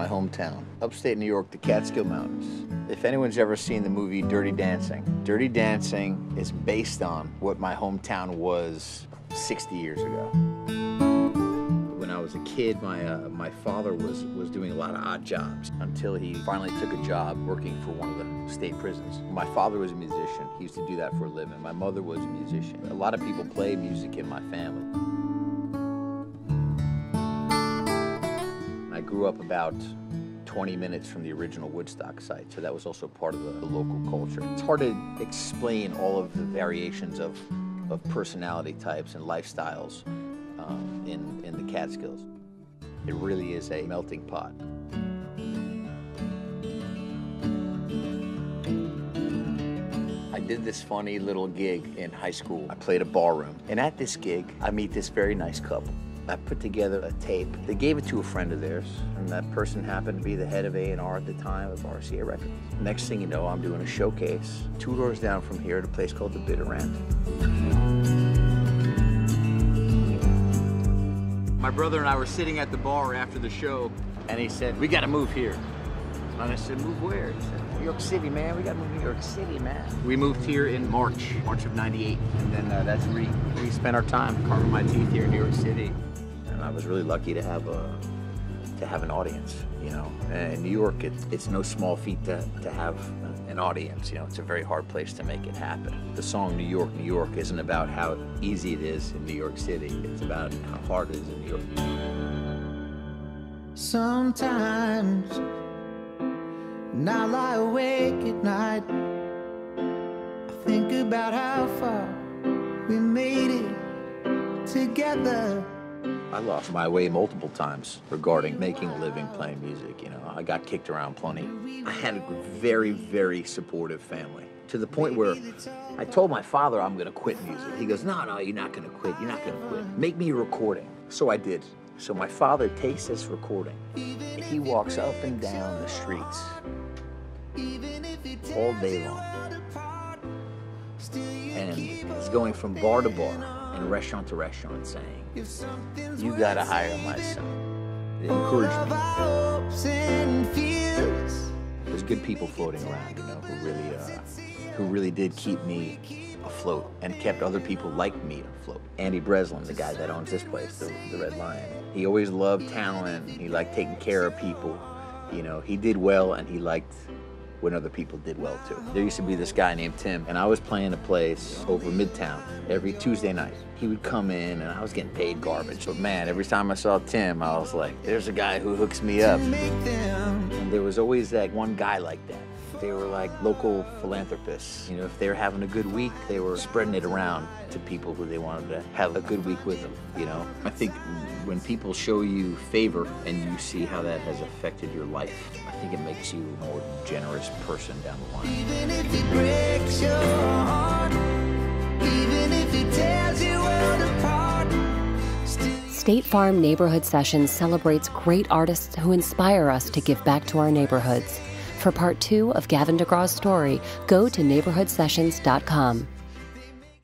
my hometown. Upstate New York, the Catskill Mountains. If anyone's ever seen the movie Dirty Dancing is based on what my hometown was 60 years ago. When I was a kid, my father was doing a lot of odd jobs until he finally took a job working for one of the state prisons. My father was a musician. He used to do that for a living. My mother was a musician. A lot of people play music in my family. I grew up about 20 minutes from the original Woodstock site, so that was also part of the local culture. It's hard to explain all of the variations of personality types and lifestyles in the Catskills. It really is a melting pot. I did this funny little gig in high school. I played a ballroom, and at this gig, I meet this very nice couple. I put together a tape. They gave it to a friend of theirs, and that person happened to be the head of A&R at the time of RCA Records. Next thing you know, I'm doing a showcase 2 doors down from here at a place called the Bitter End. My brother and I were sitting at the bar after the show, and he said, "We gotta move here." And I said, "Move where?" He said, "New York City, man. We gotta move to New York City, man." We moved here in March of '98, and then that's where we spent our time carving my teeth here in New York City. And I was really lucky to have an audience, you know. And in New York, it's no small feat to have an audience. You know, it's a very hard place to make it happen. The song New York, New York isn't about how easy it is in New York City. It's about how hard it is in New York. Sometimes, when I lie awake at night, I think about how far we made it together. I lost my way multiple times regarding making a living playing music. You know, I got kicked around plenty. I had a very, very supportive family, to the point where I told my father I'm gonna quit music. He goes, "No, you're not gonna quit. You're not gonna quit. Make me a recording." So I did. So my father takes this recording, and he walks up and down the streets all day long. And he's going from bar to bar and restaurant to restaurant saying, "You gotta hire my son." It encouraged me. There's good people floating around, you know, who really did keep me afloat and kept other people like me afloat. Andy Breslin, the guy that owns this place, the Red Lion, he always loved talent. He liked taking care of people. You know, he did well, and he liked when other people did well too. There used to be this guy named Tim, and I was playing a place over Midtown every Tuesday night. He would come in, and I was getting paid garbage. But man, every time I saw Tim, I was like, there's a guy who hooks me up. And there was always that one guy like that. They were like local philanthropists. You know, if they were having a good week, they were spreading it around to people who they wanted to have a good week with them, you know? I think when people show you favor and you see how that has affected your life, I think it makes you a more generous person down the line. Even if it breaks your heart, even if it tears your world apart. State Farm Neighborhood Sessions celebrates great artists who inspire us to give back to our neighborhoods. For part 2 of Gavin DeGraw's story, go to neighborhoodsessions.com.